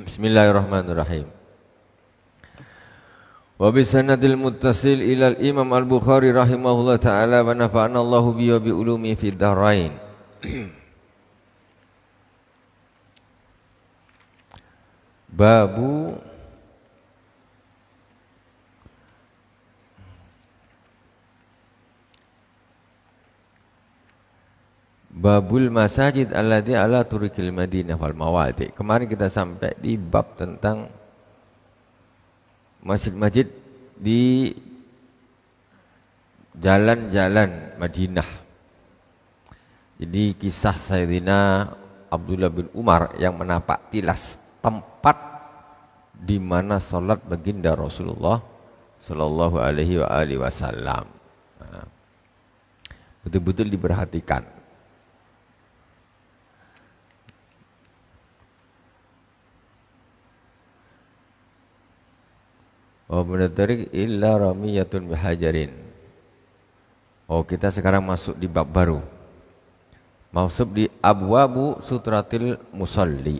Bismillahirrahmanirrahim. Wa bisanadil muttasil ilal Imam Al-Bukhari rahimahullah ta'ala wa nafa'ana Allahu bi wa bi ulumi fid dharain. Babul masajid alladhi ala turikil Madinah wal mawadi. Kemarin kita sampai di bab tentang masjid-masjid di jalan-jalan Madinah. Jadi kisah Sayyidina Abdullah bin Umar yang menapak tilas tempat di mana salat baginda Rasulullah sallallahu alaihi wasallam. Betul-betul diperhatikan. Wa munadarik illa ramiyatun bihajarin. Oh, kita sekarang masuk di bab baru. Masuk di abwabu sutratil musalli.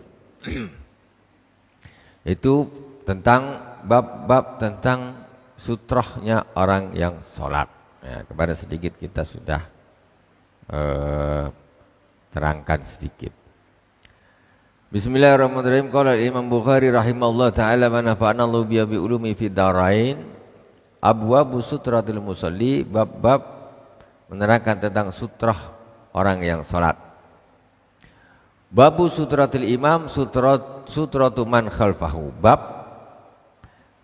Itu tentang bab-bab tentang sutrahnya orang yang sholat. Ya, kepada sedikit kita sudah terangkan sedikit. Bismillahirrahmanirrahim. Qala Imam Bukhari rahimahullah ta'ala wa nafa'ana Allahu bi ulumi fid dharain. Abwabu sutratil musalli, bab-bab menerangkan tentang sutrah orang yang salat. Babu sutratil imam sutratu man khalfahu. Bab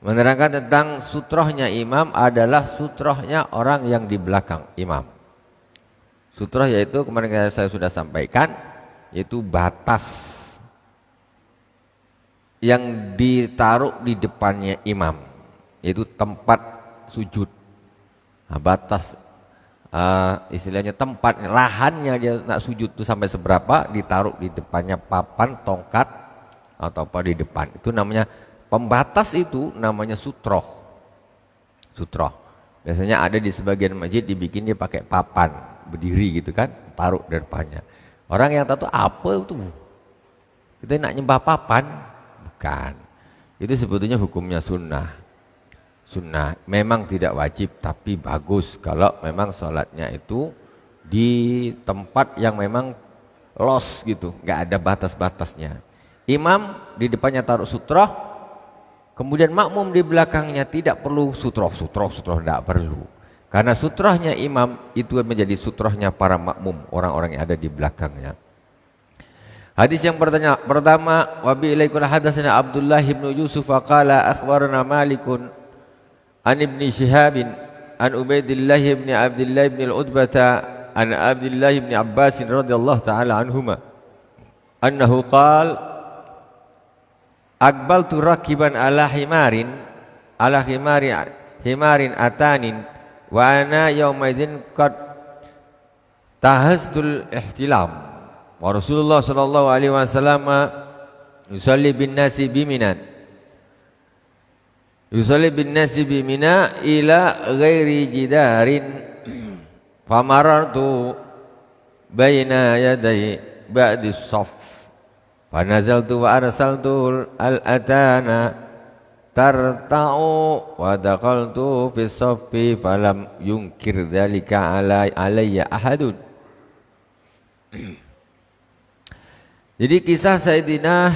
menerangkan tentang sutrahnya imam adalah sutrahnya orang yang di belakang imam. Sutrah yaitu kemarin saya sudah sampaikan, yaitu batas yang ditaruh di depannya imam, yaitu tempat sujud. Nah, batas istilahnya tempat, lahannya dia nak sujud itu sampai seberapa, ditaruh di depannya papan, tongkat atau apa di depan. Itu namanya pembatas, itu namanya sutroh. Sutroh. Biasanya ada di sebagian masjid dibikin dia pakai papan, berdiri gitu kan, taruh di depannya. Orang yang tahu apa itu? Kita nak nyembah papan? Bukan. Itu sebetulnya hukumnya sunnah. Sunnah memang tidak wajib, tapi bagus kalau memang sholatnya itu di tempat yang memang los gitu, nggak ada batas-batasnya. Imam di depannya taruh sutroh, kemudian makmum di belakangnya tidak perlu sutroh tidak perlu. Karena sutrohnya imam itu menjadi sutrohnya para makmum, orang-orang yang ada di belakangnya. Hadis yang pertama, wa bi ilaikul hadatsana Abdullah bin Yusuf qala akhbarana Malikun an Ibni Shihab an Ubaidillah bin Abdullah bin al-Utbah an Abdullah bin Abbas radhiyallahu taala anhuma annahu qala aqbaltu rakiban ala himarin atanin wa ana yaumaidin qad tahastul ihtilam wa Rasulullah sallallahu alaihi wasallam yusalli bin nasi bimina ila ghairi jidarin famarartu baina yaday ba'di shaff fanazaltu wa arsaltu al-atana tarta'u wa dakhaltu fi shaffi falam yunkir dhalika alayya ahadun. Jadi kisah Sayyidina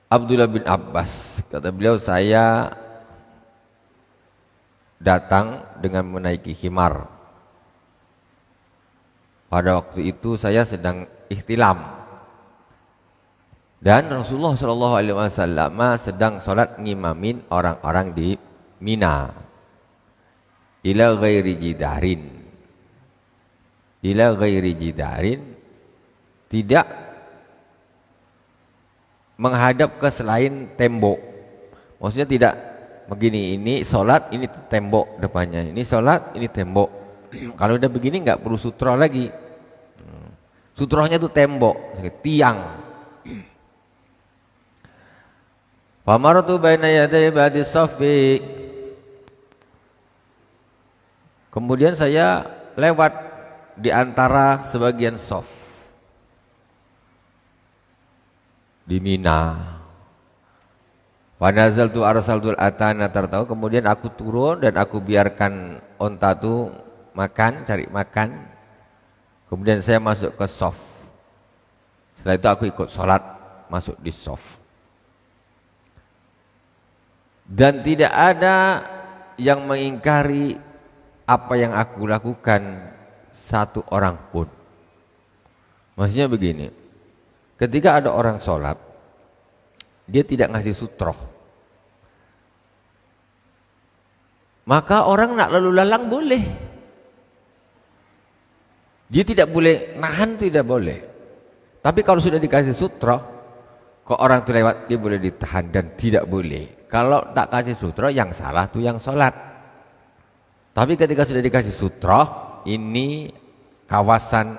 Abdullah bin Abbas, kata beliau, saya datang dengan menaiki khimar. Pada waktu itu saya sedang ihtilam dan Rasulullah SAW sedang sholat ngimamin orang-orang di Mina ila ghairi jidarin, tidak menghadap ke selain tembok. Maksudnya tidak begini, ini sholat, ini tembok depannya, ini sholat, ini tembok. Kalau udah begini nggak perlu sutroh lagi. Sutrohnya itu tembok, tiang. Famaratu baina yaday ba'di shaffi. Kemudian saya lewat di antara sebagian shaf. di Mina. Wa nazaltu arsaltul atana tartahu, kemudian aku turun dan aku biarkan onta itu makan, cari makan. Kemudian saya masuk ke shaf. Setelah itu aku ikut sholat, masuk di shaf. Dan tidak ada yang mengingkari apa yang aku lakukan, satu orang pun. Maksudnya begini, ketika ada orang sholat, dia tidak ngasih sutroh, maka orang nak lalu lalang boleh. Dia tidak boleh nahan, tidak boleh. Tapi kalau sudah dikasih sutroh, kok orang itu lewat, dia boleh ditahan dan tidak boleh. Kalau tak kasih sutroh, yang salah tuh yang sholat. Tapi ketika sudah dikasih sutroh, ini kawasan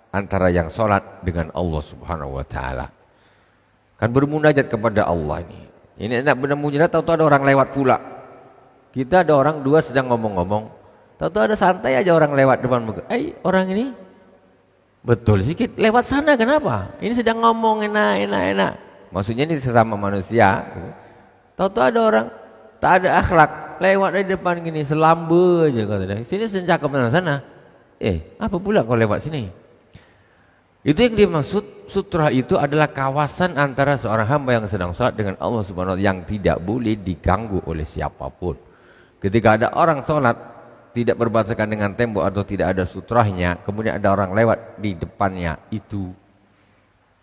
antara yang sholat dengan Allah Subhanahu wa Ta'ala. Kan bermunajat kepada Allah ini. Ini enak benar munajat, tahu-tahu ada orang lewat pula. Kita ada orang dua sedang ngomong-ngomong, tahu-tahu ada santai aja orang lewat depan muka. Orang ini betul sikit lewat sana, kenapa? Ini sedang ngomong enak. Maksudnya ini sesama manusia. Tahu-tahu ada orang tak ada akhlak lewat dari depan gini, selamba aja katanya. Sini sencakap sana. Apa pula kau lewat sini? Itu yang dimaksud sutra itu adalah kawasan antara seorang hamba yang sedang sholat dengan Allah Subhanahu wa Ta'ala yang tidak boleh diganggu oleh siapapun. Ketika ada orang sholat tidak berbatasan dengan tembok atau tidak ada sutrahnya, kemudian ada orang lewat di depannya, itu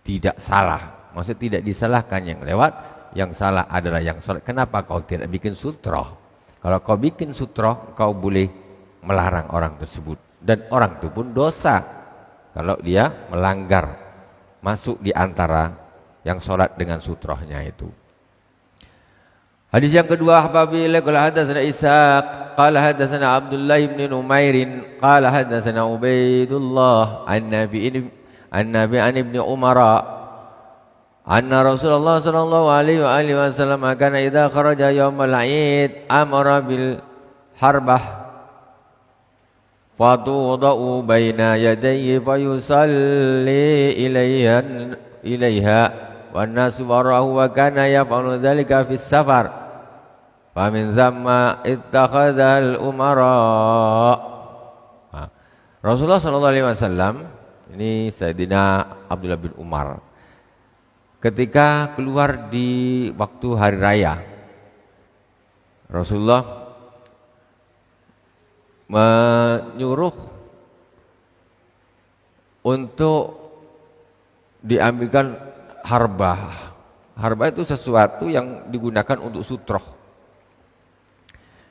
tidak salah. Maksudnya tidak disalahkan yang lewat, yang salah adalah yang sholat. Kenapa kau tidak bikin sutroh? Kalau kau bikin sutroh, kau boleh melarang orang tersebut. Dan orang itu pun dosa kalau dia melanggar masuk di antara yang sholat dengan sutrohnya itu. Hadis yang kedua, apabila qala hadatsana Ishaq qala hadatsana Abdullah bin Numair qala hadatsana Ubaidullah an-Nabi an Ibnu Umar anna Rasulullah sallallahu alaihi wasallam kana idza kharaja yaumul 'id amara bil harbah fatuḍa'u baina yadayhi fayusalli ilaiha wan nasu warahu wa kana yaf'alu dzalika fis safar famin zamma ittakhadhal umara. Rasulullah sallallahu alaihi wasallam, ini Sayyidina Abdullah bin Umar, ketika keluar di waktu hari raya, Rasulullah menyuruh untuk diambilkan harbah. Harbah itu sesuatu yang digunakan untuk sutroh.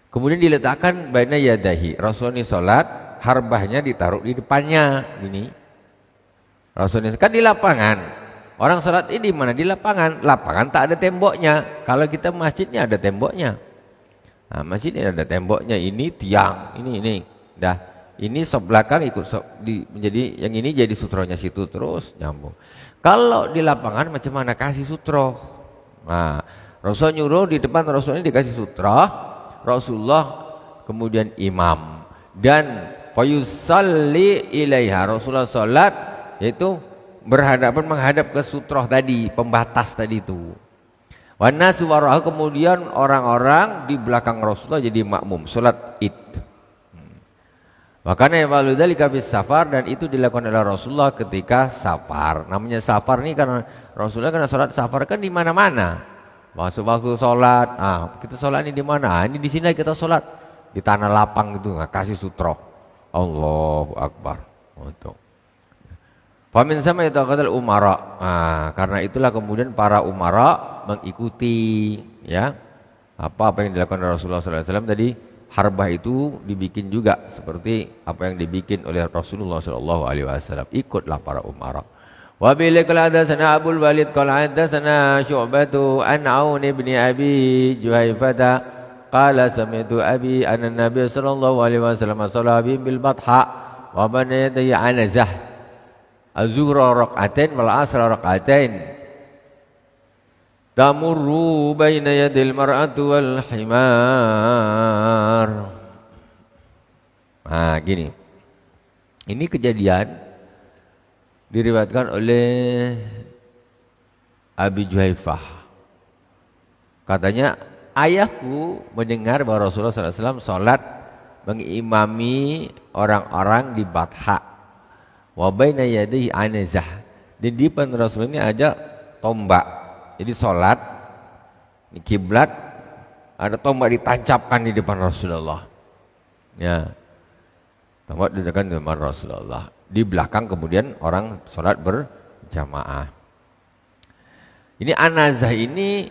Kemudian diletakkan baina yadahi. Rasulullah sholat, harbahnya ditaruh di depannya. Gini. Rasulullah kan di lapangan. Orang sholat ini di mana? Di lapangan. Lapangan tak ada temboknya. Kalau kita masjidnya ada temboknya. Nah, masjid ini ada temboknya, ini tiang, ini. Dah, ini sop belakang ikut menjadi yang ini jadi sutronya situ terus nyambung. Kalau di lapangan macam mana kasih sutroh? Nah, Rasul nyuruh di depan Rasul ini dikasih sutroh, Rasulullah kemudian imam dan fayusalli ilaiha, Rasulullah salat yaitu menghadap ke sutroh tadi, pembatas tadi itu. Wanas warahu, kemudian orang-orang di belakang Rasulullah jadi makmum salat Id. Makanya walu dzalika bis safar, dan itu dilakukan oleh Rasulullah ketika safar. Namanya safar ini karena Rasulullah karena salat safar kan di mana-mana. Masuk waktu salat, kita salat ini di mana? Ini di sini kita salat di tanah lapang gitu, kasih sutroh. Allahu Akbar. Untuk Famin sama itu kata umara. Karena itulah kemudian para umara mengikuti ya apa yang dilakukan Rasulullah SAW tadi. Harbah itu dibikin juga seperti apa yang dibikin oleh Rasulullah SAW. Ikutlah para umara. Wa bil hadatsana Abdul Walid qala hadatsana Syu'batu an Aun bin Abi Juhaifata qala sami'tu abi anna Nabiy sallallahu alaihi wasallam shalla bil batha wa bana yadayhi anazah az-zuhra rak'atain wal 'asra rak'atain tamurru baina yadil mar'ati wal himar. Gini. Ini kejadian diriwayatkan oleh Abi Juhaifah. Katanya ayahku mendengar bahwa Rasulullah SAW sholat mengimami orang-orang di Batha. Wa baina yadayhi anazah. Di depan Rasul ini ada tombak. Jadi sholat di kiblat ada tombak ditancapkan di depan Rasulullah. Ya. Tombak di depan Rasulullah. Di belakang kemudian orang sholat berjamaah. Ini anazah ini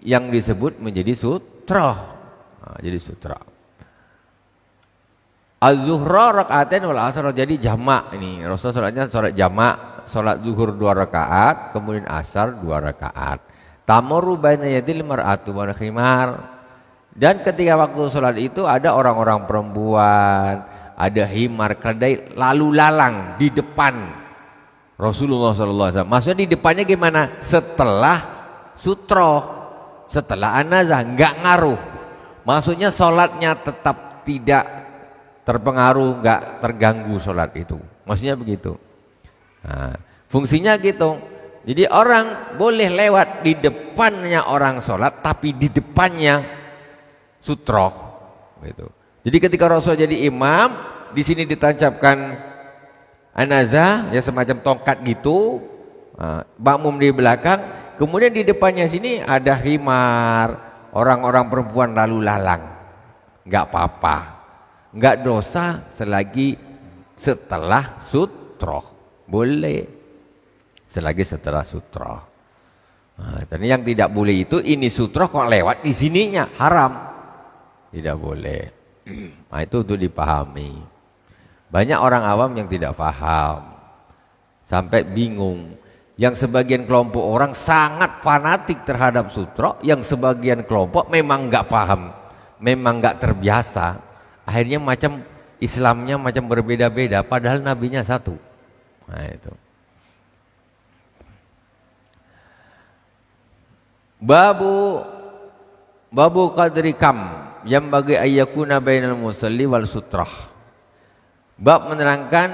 yang disebut menjadi sutra. Nah, jadi sutra. Az-zuhra rakaatain wal asar, jadi jamak ini. Rasulullah sholatnya sholat jamak, sholat zuhur 2 rakaat, kemudian asar 2 rakaat. Tamurru baina yadil mar'atu wal khimar. Dan ketika waktu sholat itu ada orang-orang perempuan, ada himar keledai lalu lalang di depan Rasulullah SAW. Maksudnya di depannya gimana? Setelah sutro, setelah anazah, nggak ngaruh. Maksudnya sholatnya tetap tidak terpengaruh, nggak terganggu sholat itu. Maksudnya begitu. Nah, fungsinya gitu. Jadi orang boleh lewat di depannya orang sholat, tapi di depannya sutro. Gitu. Jadi ketika Rasul jadi imam, di sini ditancapkan anazah, ya semacam tongkat gitu, makmum di belakang, kemudian di depannya sini ada himar, orang-orang perempuan lalu lalang. Nggak apa-apa, nggak dosa selagi setelah sutro, boleh selagi setelah sutro. Dan yang tidak boleh itu ini sutro kok lewat di sininya, haram, tidak boleh. Nah, itu untuk dipahami. Banyak orang awam yang tidak paham sampai bingung. Yang sebagian kelompok orang sangat fanatik terhadap sutro, yang sebagian kelompok memang nggak paham, memang nggak terbiasa. Akhirnya macam Islamnya macam berbeda-beda, padahal nabinya satu. Nah itu. Babu qadri kam yang bagi ayyakuna bainal musalli wal sutrah. Bab menerangkan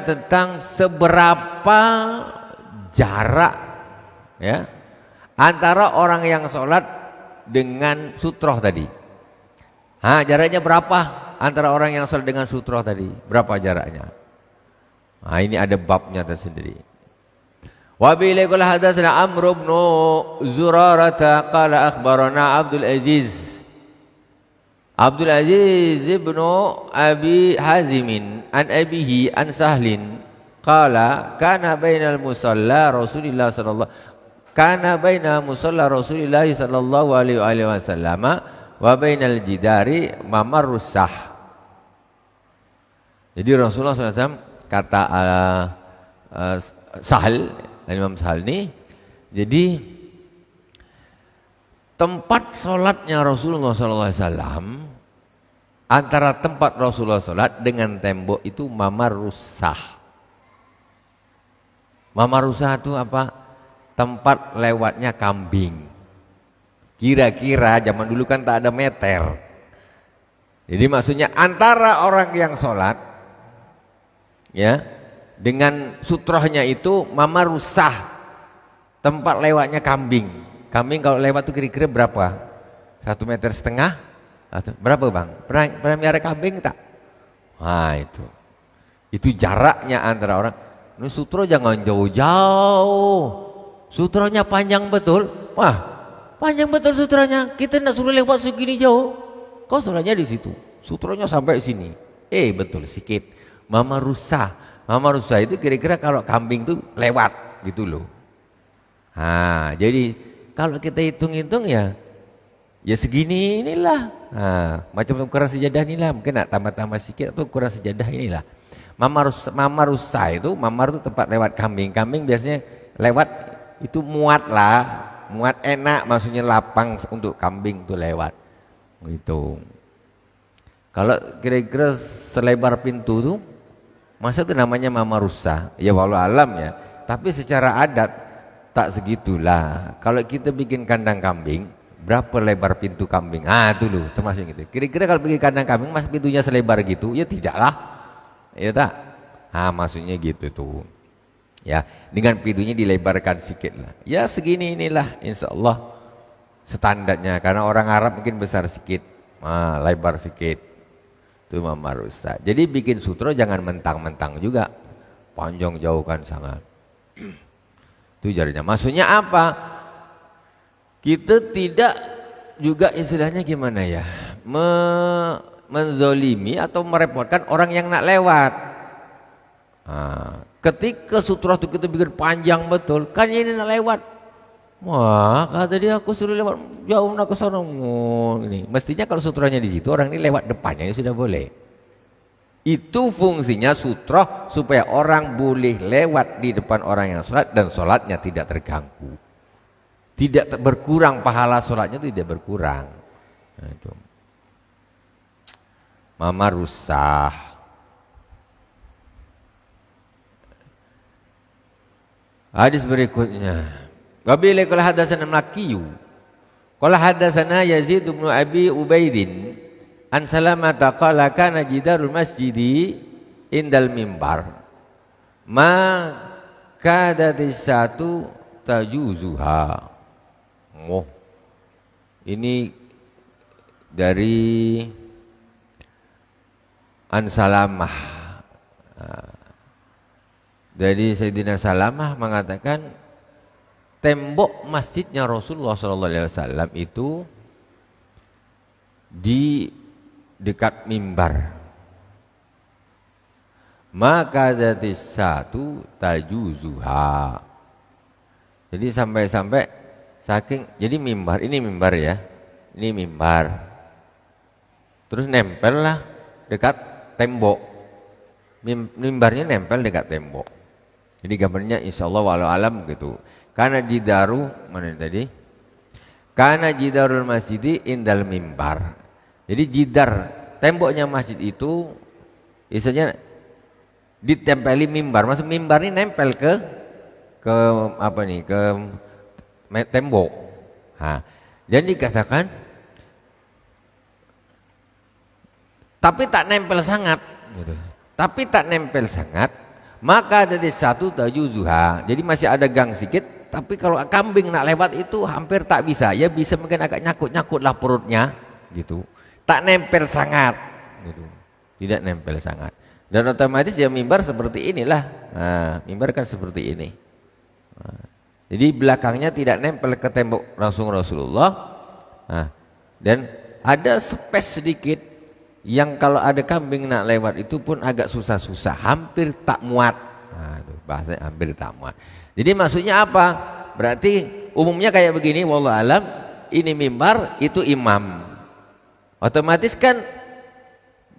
tentang seberapa jarak ya antara orang yang sholat dengan sutroh tadi. Jaraknya berapa antara orang yang sholat dengan sutroh tadi? Berapa jaraknya? Ini ada babnya tersendiri. Wa bihi qala hadatsana Amr bin Zurarah qala akhbarana Abdul Aziz ibn Abi Hazimin an abihi an Sahlin qala kana bainal musalla Rasulillah sallallahu alaihi wasallam wa bainal jidari mamarrus sah. Jadi Rasulullah SAW kata Sahal, Imam Sahal ini, jadi tempat sholatnya Rasulullah SAW, antara tempat Rasulullah sholat dengan tembok itu mamarusah. Mamarusah itu apa? Tempat lewatnya kambing. Kira-kira zaman dulu kan tak ada meter. Jadi maksudnya antara orang yang sholat ya dengan sutrohnya itu mamarusah, tempat lewatnya kambing. Kambing kalau lewat itu kira-kira berapa? 1,5 meter? Berapa bang? Pernah miara kambing tak? Nah itu. Itu jaraknya antara orang. Ini sutro jangan jauh-jauh. Sutronya panjang betul. Wah, panjang betul sutronya. Kita tidak suruh lewat segini jauh. Kau sholatnya di situ. Sutronya sampai sini. Betul sikit. Mama rusa itu kira-kira kalau kambing itu lewat gitu loh. Jadi kalau kita hitung-hitung ya segini inilah. Macam ukuran sejadah inilah, mungkin nak tambah-tambah sedikit atau ukuran sejadah inilah. Mamarusa itu, mamar itu tempat lewat kambing. Kambing biasanya lewat itu muat enak, maksudnya lapang untuk kambing itu lewat. Gitu. Kalau kira-kira selebar pintu tuh, masa itu namanya mamarusa. Ya walau alam ya. Tapi secara adat tak segitulah. Kalau kita bikin kandang kambing, berapa lebar pintu kambing? Itu loh, termasuk gitu. Kira-kira kalau bikin kandang kambing, mas pintunya selebar gitu? Ya tidaklah. Ya tak? Maksudnya gitu tuh. Ya, dengan pintunya dilebarkan sedikit lah. Ya segini inilah insya Allah standarnya. Karena orang Arab mungkin besar sedikit, lebar sedikit. Itu mama rusak. Jadi bikin sutra jangan mentang-mentang juga. Panjang jauh kan sangat. Itu jarinya. Maksudnya apa? Kita tidak juga istilahnya gimana ya? Menzolimi atau merepotkan orang yang nak lewat. Ketika sutra itu kita bikin panjang betul, kan ini nak lewat. Wah, kata dia aku suruh lewat jauh nak ke sana. Ini mestinya kalau sutranya di situ orang ini lewat depannya ini sudah boleh. Itu fungsinya sutra supaya orang boleh lewat di depan orang yang sholat dan sholatnya tidak terganggu, tidak berkurang pahala sholatnya tidak berkurang. Nah, itu. Mama rusak. Hadis berikutnya. Qabila qala hadatsana Makiyu. Qala hadatsana Yazid bin Abi Ubaidin an Salamata qala kana jidarul masjidi indal mimbar. Ma kadatis satu tajuzuha. Oh. Ini dari An Salamah. Jadi Sayyidina Salamah mengatakan tembok masjidnya Rasulullah SAW itu di dekat mimbar. Maka dari satu tajuzuha. Jadi sampai-sampai saking, jadi mimbar, ini mimbar ya, ini mimbar. Terus nempel lah dekat tembok. Mimbarnya nempel dekat tembok. Jadi gambarnya insya Allah walau alam gitu. Karena jidaru mana tadi? Karena jidarul masjidi indal mimbar. Jadi jidar temboknya masjid itu istilahnya ditempeli mimbar. Maksud mimbar ini nempel ke apa nih? Ke tembok. Jadi dikatakan tapi tak nempel sangat gitu. Tapi tak nempel sangat. Maka dari satu tajuzuha. Jadi masih ada gang sedikit, tapi kalau kambing nak lewat itu hampir tak bisa. Ya bisa mungkin agak nyakut-nyakut lah perutnya gitu. Tak nempel sangat gitu. Tidak nempel sangat. Dan otomatis ya mimbar seperti inilah. Mimbar kan seperti ini. Jadi belakangnya tidak nempel ke tembok Rasulullah. Dan ada space sedikit yang kalau ada kambing nak lewat itu pun agak susah-susah, hampir tak muat. Itu bahasanya hampir tak muat. Jadi maksudnya apa? Berarti umumnya kayak begini, wallahu alam, ini mimbar, itu imam. Otomatis kan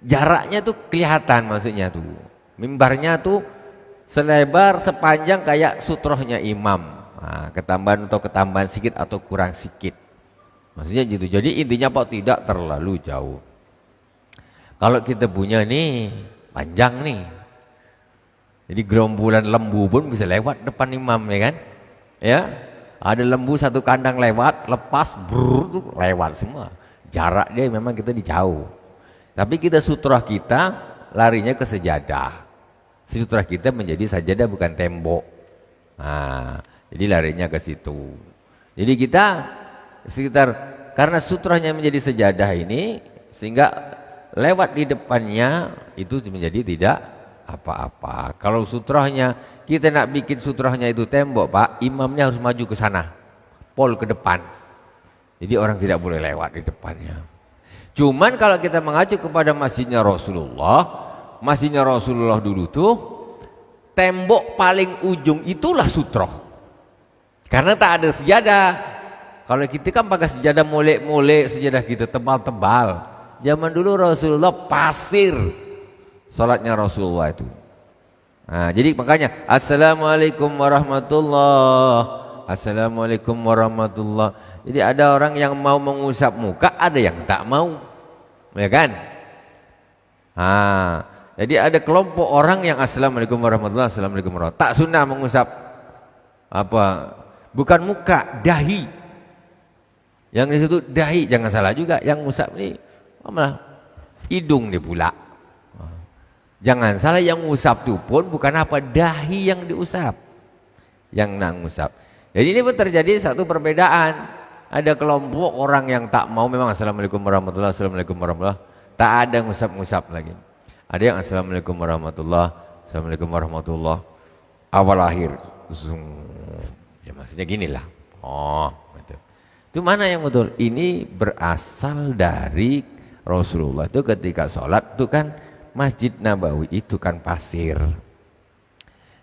jaraknya tuh kelihatan maksudnya tuh. Mimbarnya tuh selebar sepanjang kayak sutrohnya imam. Ketambahan atau ketambahan sedikit atau kurang sedikit. Maksudnya gitu. Jadi intinya Pak tidak terlalu jauh. Kalau kita punya nih panjang nih, jadi gerombolan lembu pun bisa lewat depan imam ya kan? Ya, ada lembu satu kandang lewat, lepas tuh lewat semua. Jarak dia memang kita di jauh. Tapi kita sutra kita larinya ke sejadah. Sutra kita menjadi sajadah bukan tembok. Jadi larinya ke situ. Jadi kita sekitar karena sutranya menjadi sejadah ini sehingga lewat di depannya itu menjadi tidak apa-apa. Kalau sutrahnya kita nak bikin sutrahnya itu tembok Pak, imamnya harus maju ke sana, pol ke depan. Jadi orang tidak boleh lewat di depannya. Cuman kalau kita mengacu kepada masjidnya Rasulullah dulu tuh tembok paling ujung itulah sutroh. Karena tak ada sejadah. Kalau kita kan pakai sejadah molek-molek, sejadah kita tebal-tebal. Zaman dulu Rasulullah pasir salatnya Rasulullah itu. Jadi makanya Assalamualaikum warahmatullah. Assalamualaikum warahmatullah. Jadi ada orang yang mau mengusap muka, ada yang tak mau. Ya kan? Jadi ada kelompok orang yang Assalamualaikum warahmatullah, Assalamualaikum warahmatullah. Tak sunnah mengusap apa? Bukan muka, dahi. Yang di situ dahi, jangan salah juga yang ngusap ini malah hidung dia pula. Jangan salah yang usap itu pun bukan apa dahi yang diusap. yang nak ngusap. Jadi ini pun terjadi satu perbedaan. Ada kelompok orang yang tak mau memang assalamualaikum warahmatullahi, assalamualaikum warahmatullahi, tak ada ngusap-ngusap lagi. Ada yang assalamualaikum warahmatullahi, assalamualaikum warahmatullahi, awal akhir. Ya maksudnya gini lah. Oh, gitu. Itu mana yang betul? Ini berasal dari Rasulullah itu ketika sholat itu kan Masjid Nabawi itu kan pasir.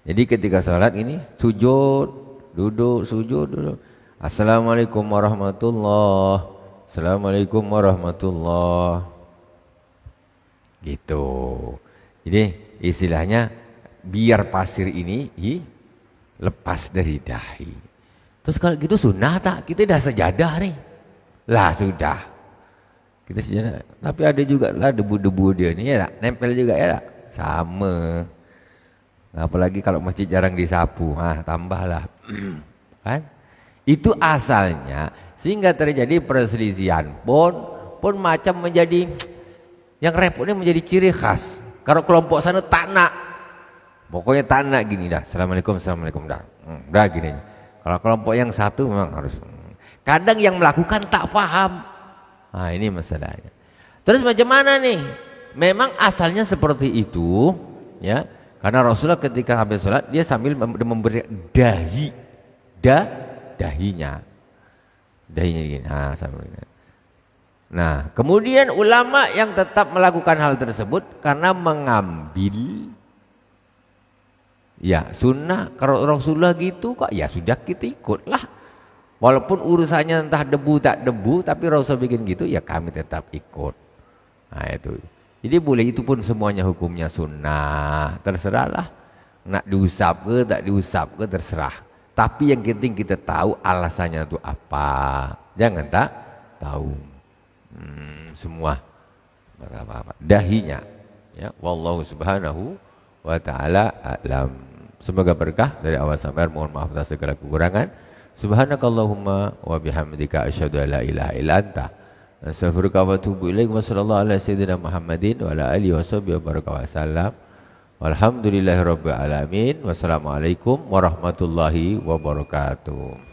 Jadi ketika sholat ini sujud, duduk, sujud, duduk. Assalamualaikum warahmatullahi, assalamualaikum warahmatullahi, gitu. Jadi istilahnya biar pasir ini lepas dari dahi. Terus kalau gitu sunnah tak? Kita dah sejadah nih. Lah sudah. Kita sejadah. Tapi ada juga lah debu-debu dia nih ya tak? Nempel juga ya tak? Sama. Apalagi kalau masjid jarang disapu, tambahlah. Kan? Itu asalnya sehingga terjadi perselisihan pun macam menjadi yang repotnya menjadi ciri khas. Kalau kelompok sana tak nak, pokoknya tak nak gini dah. Assalamualaikum, assalamualaikum dah. Dah gini. Kalau kelompok yang satu memang harus. Kadang yang melakukan tak paham. Ini masalahnya. Terus macam mana nih? Memang asalnya seperti itu, ya. Karena Rasulullah ketika habis sholat dia sambil memberi dahinya gini. Nah, kemudian ulama yang tetap melakukan hal tersebut karena mengambil ya sunnah. Kalau Rasulullah gitu kok ya sudah kita ikutlah. Walaupun urusannya entah debu tak debu, tapi Rasul bikin gitu ya kami tetap ikut. Nah itu. Jadi boleh itu pun semuanya hukumnya sunnah. Terserahlah nak diusap ke tak diusap ke terserah. Tapi yang penting kita tahu alasannya itu apa. Jangan tak tahu semua apa-apa. Dahinya. Ya, wallahu subhanahu wa ta'ala a'lam. Semoga berkah dari awal sampai akhir. Mohon maaf atas segala kekurangan. Subhanakallahumma wa bihamdika asyhadu an la ilaha illa anta astaghfiruka wa atubu ilaik. Wa sallallahu ala sayyidina Muhammadin wa ala alihi washabihi wa baraka wa sallam. Walhamdulillahirabbil alamin. Wassalamualaikum warahmatullahi wabarakatuh.